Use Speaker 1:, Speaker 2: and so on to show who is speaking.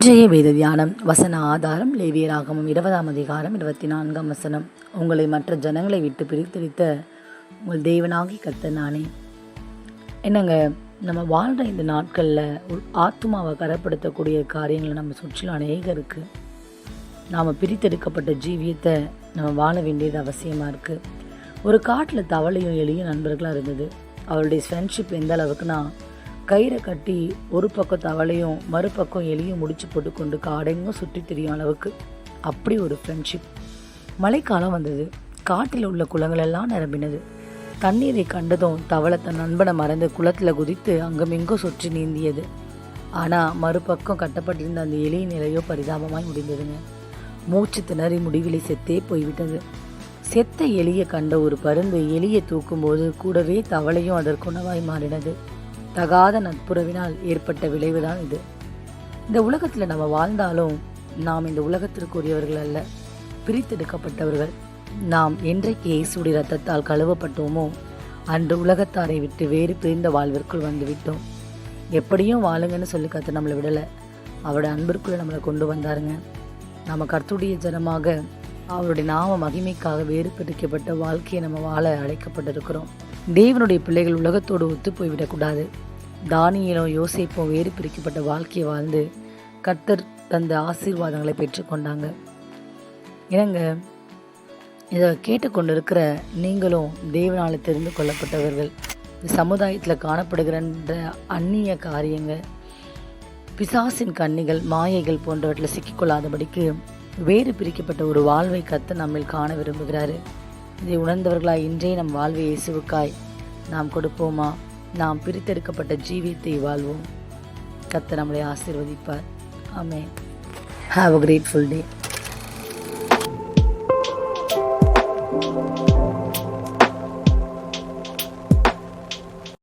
Speaker 1: இன்றைய வேத தியானம் வசன ஆதாரம் லேவியராகமம் 20ஆம் அதிகாரம் 24ஆம் வசனம். உங்களை மற்ற ஜனங்களை விட்டு பிரித்தெடுத்த உங்கள் தேவனாகி கர்த்தர் நானே. என்னங்க, நம்ம வாழ்கிற இந்த நாட்களில் ஆத்மாவை கரப்படுத்தக்கூடிய காரியங்களை நம்ம சுற்றிலும் அநேகம் இருக்குது. நாம் பிரித்தெடுக்கப்பட்ட ஜீவியத்தை நம்ம வாழ வேண்டியது அவசியமாக இருக்குது. ஒரு காட்டில் தவளையும் எளிய நண்பர்களாக இருந்தது. அவருடைய ஃப்ரெண்ட்ஷிப் எந்த அளவுக்குன்னா, கயிறை கட்டி ஒரு பக்கம் தவளையும் மறுபக்கம் எலியும் முடிச்சு போட்டுக்கொண்டு காடெங்கும் சுற்றி திரியும் அளவுக்கு அப்படி ஒரு ஃப்ரெண்ட்ஷிப். மழைக்காலம் வந்தது. காட்டில் உள்ள குளங்களெல்லாம் நிரம்பினது. தண்ணீரை கண்டதும் தவளை தன் நண்பனை மறந்து குளத்தில் குதித்து அங்குமிங்கும் சுற்றி நீந்தியது. ஆனால் மறுபக்கம் கட்டப்பட்டிருந்த அந்த எலியின் நிலையோ பரிதாபமாய் முடிந்ததுங்க. மூச்சு திணறி முடிவிலை செத்தே போய்விட்டது. செத்த எலியை கண்ட ஒரு பருந்து எலியை தூக்கும்போது கூடவே தவளையும் அதற்குணவாய் மாறினது. தகாத நட்புறவினால் ஏற்பட்ட விளைவுதான் இது. இந்த உலகத்தில் நம்ம வாழ்ந்தாலும் நாம் இந்த உலகத்திற்குரியவர்கள் அல்ல, பிரித்தெடுக்கப்பட்டவர்கள். நாம் என்றைக்கு இயேசுடைய இரத்தத்தால் கழுவப்பட்டோமோ அன்று உலகத்தாரை விட்டு வேறு பிரிந்த வாழ்விற்குள் வந்துவிட்டோம். எப்படியும் வாழுங்கன்னு சொல்லி கர்த்தர் நம்மளை விடலை, அவருடைய அன்பிற்குள்ளே நம்மளை கொண்டு வந்தாருங்க. நம்ம கர்த்தருடைய ஜனமாக அவருடைய நாம மகிமைக்காக வேறு பிரிக்கப்பட்ட வாழ்க்கையை நம்ம வாழ அழைக்கப்பட்டிருக்கிறோம். தேவனுடைய பிள்ளைகள் உலகத்தோடு ஒத்து போய்விடக்கூடாது. தானியேலும் யோசேப்பும் வேறு பிரிக்கப்பட்ட வாழ்க்கையை வாழ்ந்து கர்த்தர் தந்த ஆசீர்வாதங்களை பெற்றுக்கொண்டாங்க. ஏங்க, இதை கேட்டுக்கொண்டிருக்கிற நீங்களும் தேவனால் தெரிந்து கொள்ளப்பட்டவர்கள். சமுதாயத்தில் காணப்படுகிற அந்நிய காரியங்கள், பிசாசின் கண்ணிகள், மாயைகள் போன்றவற்றில் சிக்கிக்கொள்ளாதபடிக்கு வேறு பிரிக்கப்பட்ட ஒரு வாழ்வை கர்த்தர் நம்மில் காண விரும்புகிறாரு. இதை உணர்ந்தவர்களாய் இன்றைய நம் வாழ்வை இயேசுவுக்காய் நாம் கொடுப்போமா? நாம் பிரித்தெடுக்கப்பட்ட ஜீவியத்தை வாழ்வோம். கர்த்தர் நம்மளை ஆசீர்வதிப்பார். ஆமென். Have a grateful day.